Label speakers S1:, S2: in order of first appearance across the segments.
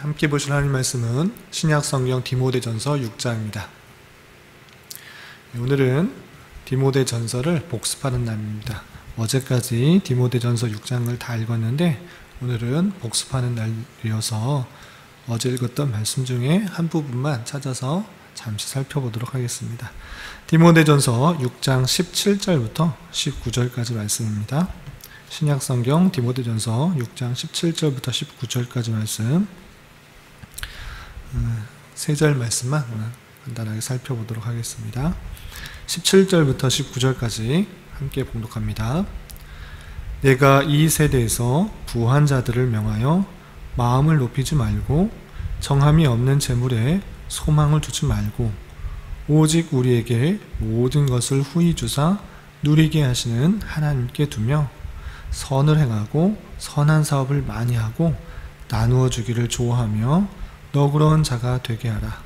S1: 함께 보실 하나님 말씀은 신약성경 디모데전서 6장입니다. 오늘은 디모데전서를 복습하는 날입니다. 어제까지 디모데전서 6장을 다 읽었는데 오늘은 복습하는 날이어서 어제 읽었던 말씀 중에 한 부분만 찾아서 잠시 살펴보도록 하겠습니다. 디모데전서 6장 17절부터 19절까지 말씀입니다. 신약성경 디모데전서 6장 17절부터 19절까지 말씀, 세 절 말씀만 간단하게 살펴보도록 하겠습니다. 17절부터 19절까지 함께 봉독합니다. 내가 이 세대에서 부한 자들을 명하여 마음을 높이지 말고 정함이 없는 재물에 소망을 두지 말고 오직 우리에게 모든 것을 후히 주사 누리게 하시는 하나님께 두며 선을 행하고 선한 사업을 많이 하고 나누어 주기를 좋아하며 너그러운 자가 되게 하라.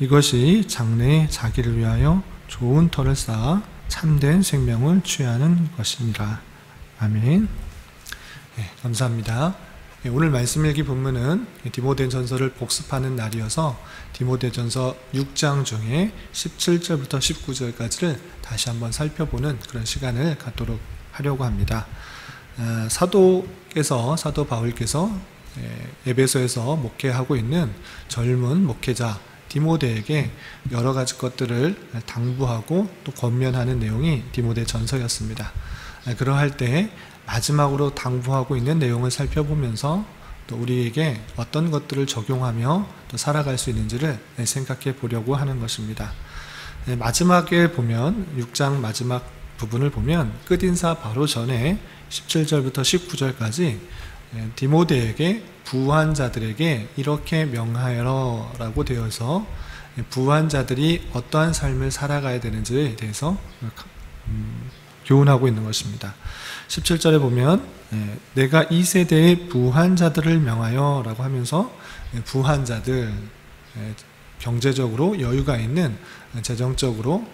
S1: 이것이 장래에 자기를 위하여 좋은 터를 쌓아 참된 생명을 취하는 것이니라. 아멘. 네, 감사합니다. 오늘 말씀 읽기 본문은 디모데전서를 복습하는 날이어서 디모데전서 6장 중에 17절부터 19절까지를 다시 한번 살펴보는 그런 시간을 갖도록 하려고 합니다. 사도 바울께서 에베소에서 목회하고 있는 젊은 목회자 디모데에게 여러 가지 것들을 당부하고 또 권면하는 내용이 디모데전서였습니다. 그러할 때 마지막으로 당부하고 있는 내용을 살펴보면서 또 우리에게 어떤 것들을 적용하며 또 살아갈 수 있는지를 생각해 보려고 하는 것입니다. 마지막에 보면 6장 마지막 부분을 보면 끝인사 바로 전에 17절부터 19절까지 디모데에게 부한 자들에게 이렇게 명하여라 라고 되어서 부한 자들이 어떠한 삶을 살아가야 되는지에 대해서 교훈하고 있는 것입니다. 17절에 보면 내가 이 세대의 부한 자들을 명하여 라고 하면서 부한 자들, 경제적으로 여유가 있는, 재정적으로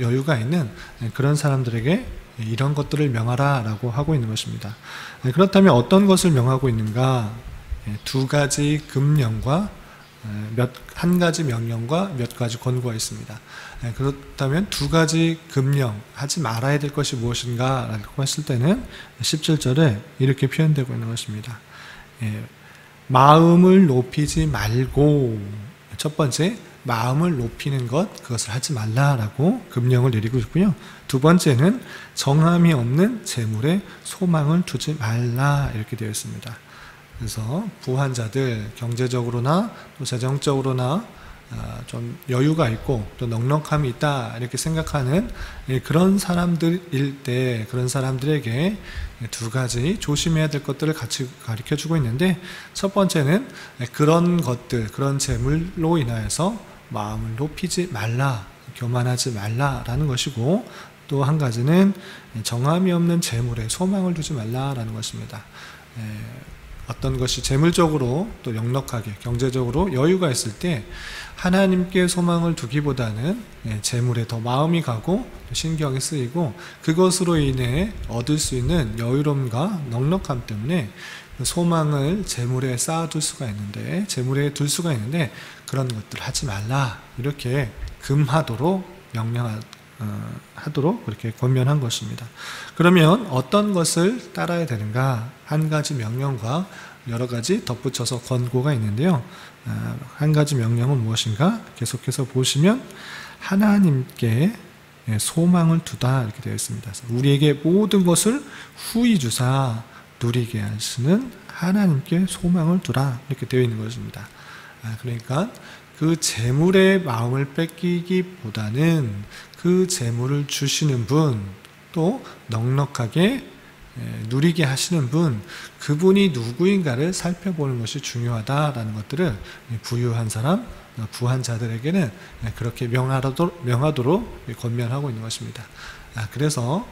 S1: 여유가 있는 그런 사람들에게 이런 것들을 명하라 라고 하고 있는 것입니다. 그렇다면 어떤 것을 명하고 있는가? 두 가지 금령과 한 가지 명령과 몇 가지 권고가 있습니다. 그렇다면 두 가지 금령, 하지 말아야 될 것이 무엇인가 라고 했을 때는 17절에 이렇게 표현되고 있는 것입니다. 마음을 높이지 말고, 첫 번째 마음을 높이는 것, 그것을 하지 말라라고 금령을 내리고 있고요. 두 번째는 정함이 없는 재물에 소망을 두지 말라 이렇게 되어 있습니다. 그래서 부한 자들, 경제적으로나 또 재정적으로나 좀 여유가 있고 또 넉넉함이 있다 이렇게 생각하는 그런 사람들일 때 그런 사람들에게 두 가지 조심해야 될 것들을 같이 가르쳐주고 있는데, 첫 번째는 그런 것들, 그런 재물로 인하여서 마음을 높이지 말라, 교만하지 말라라는 것이고, 또 한 가지는 정함이 없는 재물에 소망을 두지 말라라는 것입니다. 어떤 것이 재물적으로 또 넉넉하게 경제적으로 여유가 있을 때 하나님께 소망을 두기보다는 재물에 더 마음이 가고 신경이 쓰이고 그것으로 인해 얻을 수 있는 여유로움과 넉넉함 때문에 소망을 재물에 쌓아둘 수가 있는데, 재물에 둘 수가 있는데 그런 것들 하지 말라 이렇게 금하도록 하도록 그렇게 권면한 것입니다. 그러면 어떤 것을 따라야 되는가? 한 가지 명령과 여러 가지 덧붙여서 권고가 있는데요. 한 가지 명령은 무엇인가? 계속해서 보시면 하나님께 소망을 두다 이렇게 되어 있습니다. 우리에게 모든 것을 후히 주사 누리게 하시는 하나님께 소망을 두라 이렇게 되어 있는 것입니다. 그러니까 그 재물의 마음을 뺏기기보다는 그 재물을 주시는 분, 또 넉넉하게 누리게 하시는 분, 그분이 누구인가를 살펴보는 것이 중요하다라는 것들을 부유한 사람, 부한 자들에게는 그렇게 명하도록 권면하고 있는 것입니다. 그래서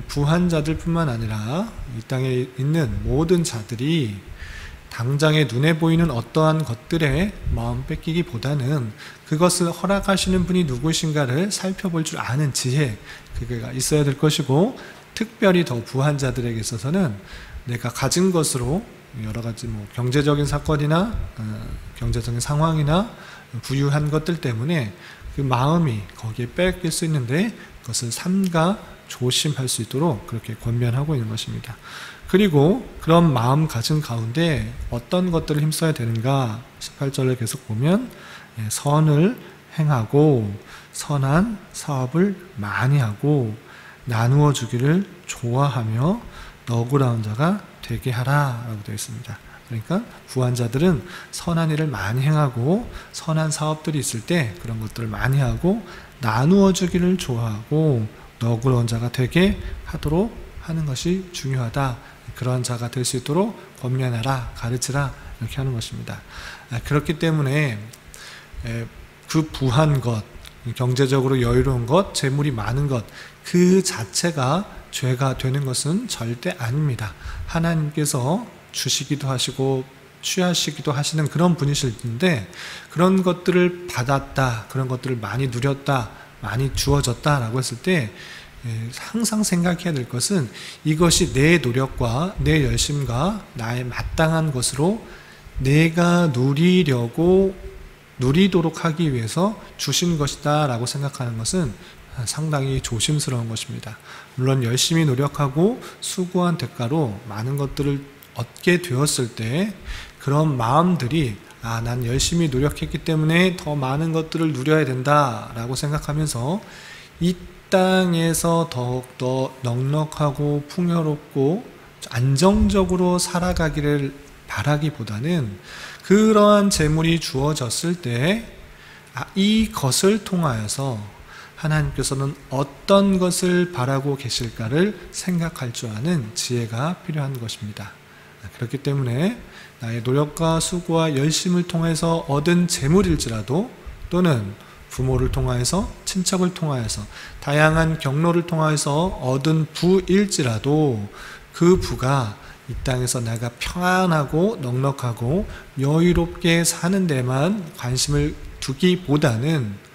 S1: 부한 자들뿐만 아니라 이 땅에 있는 모든 자들이 당장에 눈에 보이는 어떠한 것들에 마음 뺏기기보다는 그것을 허락하시는 분이 누구신가를 살펴볼 줄 아는 지혜, 그게 있어야 될 것이고, 특별히 더 부한 자들에게 있어서는 내가 가진 것으로 여러 가지 경제적인 사건이나 경제적인 상황이나 부유한 것들 때문에 그 마음이 거기에 뺏길 수 있는데 그것을 삼가 조심할 수 있도록 그렇게 권면하고 있는 것입니다. 그리고 그런 마음가짐 가운데 어떤 것들을 힘써야 되는가 18절을 계속 보면 선을 행하고 선한 사업을 많이 하고 나누어 주기를 좋아하며 너그러운 자가 되게 하라 라고 되어 있습니다. 그러니까 부한 자들은 선한 일을 많이 행하고 선한 사업들이 있을 때 그런 것들을 많이 하고 나누어 주기를 좋아하고 너그러운 자가 되게 하도록 하는 것이 중요하다. 그런 자가 될 수 있도록 권면하라, 가르치라 이렇게 하는 것입니다. 그렇기 때문에 그 부한 것, 경제적으로 여유로운 것, 재물이 많은 것 그 자체가 죄가 되는 것은 절대 아닙니다. 하나님께서 주시기도 하시고 취하시기도 하시는 그런 분이실텐데 그런 것들을 받았다, 그런 것들을 많이 누렸다, 많이 주어졌다라고 했을 때 항상 생각해야 될 것은 이것이 내 노력과 내 열심과 나의 마땅한 것으로 내가 누리도록 하기 위해서 주신 것이다 라고 생각하는 것은 상당히 조심스러운 것입니다. 물론 열심히 노력하고 수고한 대가로 많은 것들을 얻게 되었을 때 그런 마음들이 난 열심히 노력했기 때문에 더 많은 것들을 누려야 된다라고 생각하면서 이 땅에서 더욱더 넉넉하고 풍요롭고 안정적으로 살아가기를 바라기보다는 그러한 재물이 주어졌을 때 이것을 통하여서 하나님께서는 어떤 것을 바라고 계실까를 생각할 줄 아는 지혜가 필요한 것입니다. 그렇기 때문에 나의 노력과 수고와 열심을 통해서 얻은 재물일지라도 또는 부모를 통하여서 친척을 통하여서 다양한 경로를 통하여서 얻은 부일지라도 그 부가 이 땅에서 내가 평안하고 넉넉하고 여유롭게 사는 데만 관심을 두기보다는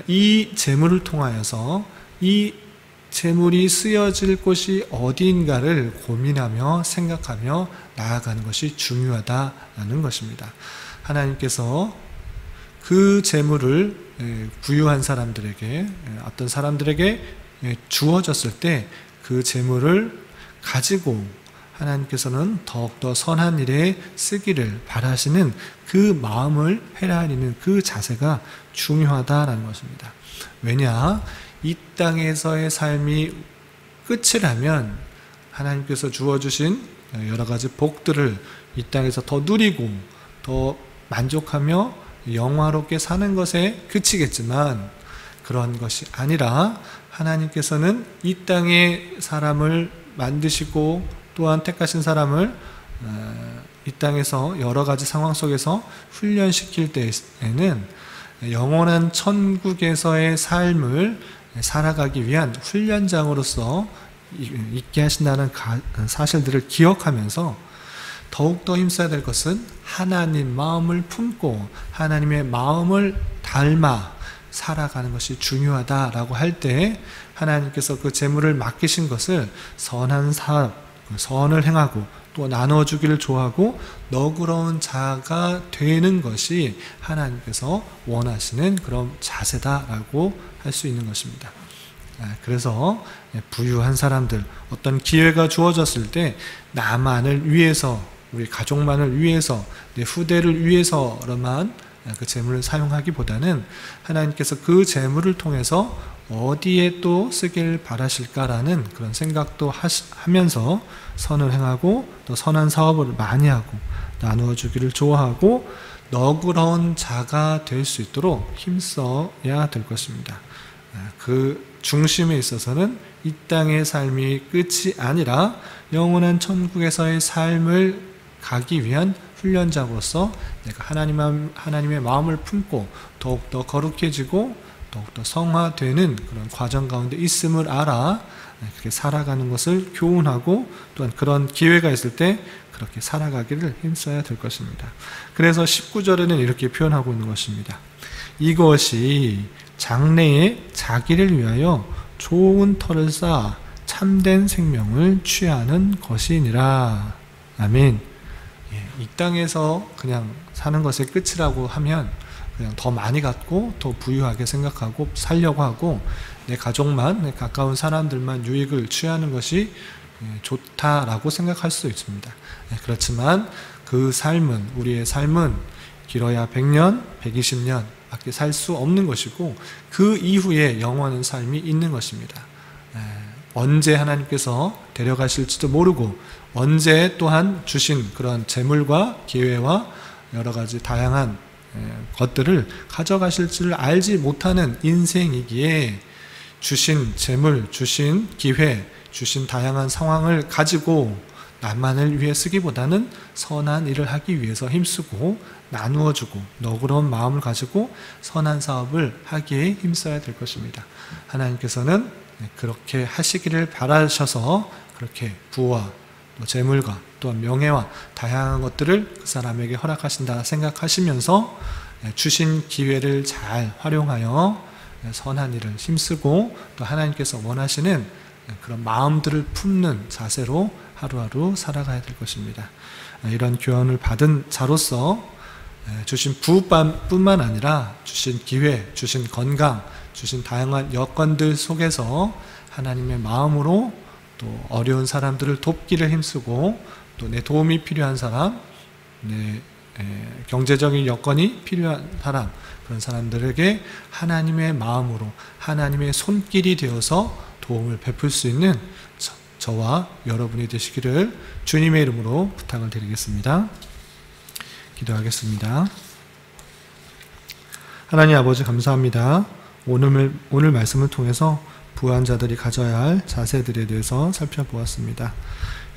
S1: 이 재물을 통하여서 이 재물이 쓰여질 곳이 어디인가를 고민하며 생각하며 나아가는 것이 중요하다는 것입니다. 하나님께서 그 재물을 부유한 사람들에게 어떤 사람들에게 주어졌을 때 그 재물을 가지고 하나님께서는 더욱더 선한 일에 쓰기를 바라시는 그 마음을 헤아리는 그 자세가 중요하다라는 것입니다. 왜냐? 이 땅에서의 삶이 끝이라면 하나님께서 주어주신 여러 가지 복들을 이 땅에서 더 누리고 더 만족하며 영화롭게 사는 것에 그치겠지만 그런 것이 아니라 하나님께서는 이 땅의 사람을 만드시고 또한 택하신 사람을 이 땅에서 여러 가지 상황 속에서 훈련시킬 때에는 영원한 천국에서의 삶을 살아가기 위한 훈련장으로서 있게 하신다는 사실들을 기억하면서 더욱더 힘써야 될 것은 하나님 마음을 품고 하나님의 마음을 닮아 살아가는 것이 중요하다라고 할 때 하나님께서 그 재물을 맡기신 것을 선한 사업, 선을 행하고 또 나눠주기를 좋아하고 너그러운 자가 되는 것이 하나님께서 원하시는 그런 자세다라고 할 수 있는 것입니다. 그래서 부유한 사람들, 어떤 기회가 주어졌을 때 나만을 위해서, 우리 가족만을 위해서, 내 후대를 위해서로만 그 재물을 사용하기보다는 하나님께서 그 재물을 통해서 어디에 또 쓰길 바라실까라는 그런 생각도 하면서 선을 행하고 또 선한 사업을 많이 하고 나누어 주기를 좋아하고 너그러운 자가 될 수 있도록 힘써야 될 것입니다. 그 중심에 있어서는 이 땅의 삶이 끝이 아니라 영원한 천국에서의 삶을 가기 위한 훈련자로서 내가 하나님의 마음을 품고 더욱더 거룩해지고 더욱더 성화되는 그런 과정 가운데 있음을 알아 그렇게 살아가는 것을 교훈하고 또한 그런 기회가 있을 때 그렇게 살아가기를 힘써야 될 것입니다. 그래서 19절에는 이렇게 표현하고 있는 것입니다. 이것이 장래에 자기를 위하여 좋은 터를 쌓아 참된 생명을 취하는 것이니라. 아멘. 이 땅에서 그냥 사는 것이 끝이라고 하면 그냥 더 많이 갖고 더 부유하게 생각하고 살려고 하고 내 가족만, 내 가까운 사람들만 유익을 취하는 것이 좋다라고 생각할 수도 있습니다. 그렇지만 그 삶은, 우리의 삶은 길어야 100년, 120년 밖에 살 수 없는 것이고 그 이후에 영원한 삶이 있는 것입니다. 언제 하나님께서 데려가실지도 모르고 언제 또한 주신 그런 재물과 기회와 여러 가지 다양한 것들을 가져가실지를 알지 못하는 인생이기에 주신 재물, 주신 기회, 주신 다양한 상황을 가지고 나만을 위해 쓰기보다는 선한 일을 하기 위해서 힘쓰고 나누어주고 너그러운 마음을 가지고 선한 사업을 하기에 힘써야 될 것입니다. 하나님께서는 그렇게 하시기를 바라셔서 그렇게 부와 또 재물과 또한 명예와 다양한 것들을 그 사람에게 허락하신다 생각하시면서 주신 기회를 잘 활용하여 선한 일을 힘쓰고 또 하나님께서 원하시는 그런 마음들을 품는 자세로 하루하루 살아가야 될 것입니다. 이런 교훈을 받은 자로서 주신 부뿐만 아니라 주신 기회, 주신 건강, 주신 다양한 여건들 속에서 하나님의 마음으로 또 어려운 사람들을 돕기를 힘쓰고 또 내 도움이 필요한 사람, 내 경제적인 여건이 필요한 사람, 그런 사람들에게 하나님의 마음으로 하나님의 손길이 되어서 도움을 베풀 수 있는 저와 여러분이 되시기를 주님의 이름으로 부탁을 드리겠습니다. 기도하겠습니다. 하나님 아버지 감사합니다. 오늘 말씀을 통해서 부한 자들이 가져야 할 자세들에 대해서 살펴보았습니다.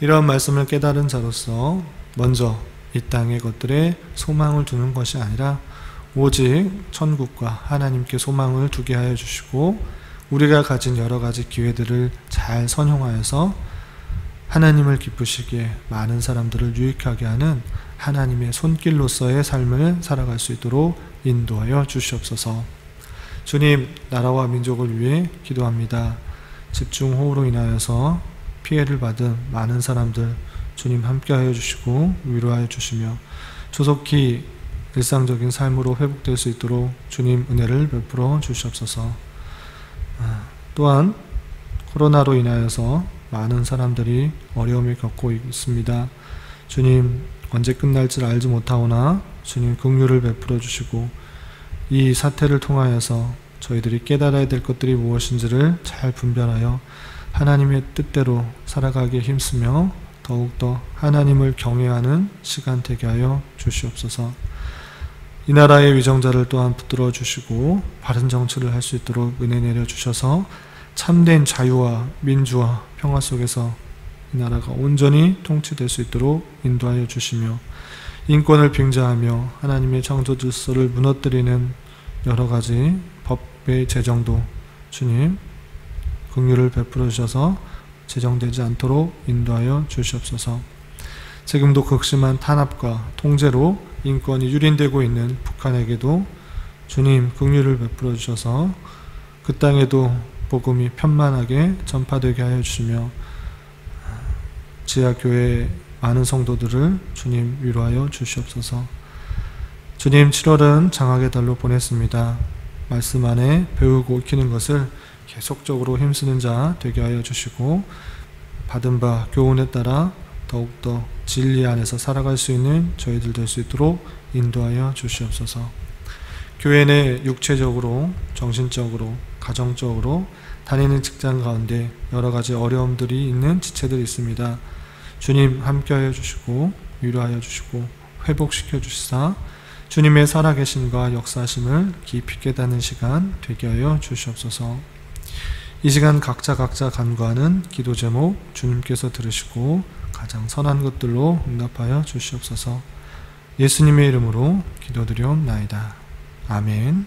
S1: 이런 말씀을 깨달은 자로서 먼저 이 땅의 것들에 소망을 두는 것이 아니라 오직 천국과 하나님께 소망을 두게 하여 주시고 우리가 가진 여러 가지 기회들을 잘 선용하여서 하나님을 기쁘시기에 많은 사람들을 유익하게 하는 하나님의 손길로서의 삶을 살아갈 수 있도록 인도하여 주시옵소서. 주님, 나라와 민족을 위해 기도합니다. 집중호우로 인하여서 피해를 받은 많은 사람들 주님 함께하여 주시고 위로하여 주시며 조속히 일상적인 삶으로 회복될 수 있도록 주님 은혜를 베풀어 주시옵소서. 또한 코로나로 인하여서 많은 사람들이 어려움을 겪고 있습니다. 주님, 언제 끝날지 알지 못하오나 주님 긍휼을 베풀어 주시고 이 사태를 통하여서 저희들이 깨달아야 될 것들이 무엇인지를 잘 분별하여 하나님의 뜻대로 살아가기에 힘쓰며 더욱더 하나님을 경외하는 시간 되게 하여 주시옵소서. 이 나라의 위정자를 또한 붙들어 주시고 바른 정치를 할 수 있도록 은혜 내려 주셔서 참된 자유와 민주와 평화 속에서 이 나라가 온전히 통치될 수 있도록 인도하여 주시며 인권을 빙자하며 하나님의 창조 질서를 무너뜨리는 여러 가지 법의 제정도 주님 긍휼을 베풀어 주셔서 제정되지 않도록 인도하여 주시옵소서. 지금도 극심한 탄압과 통제로 인권이 유린되고 있는 북한에게도 주님 긍휼을 베풀어 주셔서 그 땅에도 복음이 편만하게 전파되게 하여 주시며 지하교회 많은 성도들을 주님 위로하여 주시옵소서. 주님, 7월은 장학의 달로 보냈습니다. 말씀 안에 배우고 익히는 것을 계속적으로 힘쓰는 자 되게 하여 주시고 받은 바 교훈에 따라 더욱더 진리 안에서 살아갈 수 있는 저희들 될 수 있도록 인도하여 주시옵소서. 교회 내 육체적으로, 정신적으로, 가정적으로 다니는 직장 가운데 여러 가지 어려움들이 있는 지체들이 있습니다. 주님 함께하여 주시고 위로하여 주시고 회복시켜 주시사 주님의 살아계심과 역사심을 깊이 깨닫는 시간 되게 하여 주시옵소서. 이 시간 각자 간구하는 기도 제목 주님께서 들으시고 가장 선한 것들로 응답하여 주시옵소서. 예수님의 이름으로 기도드리옵나이다. 아멘.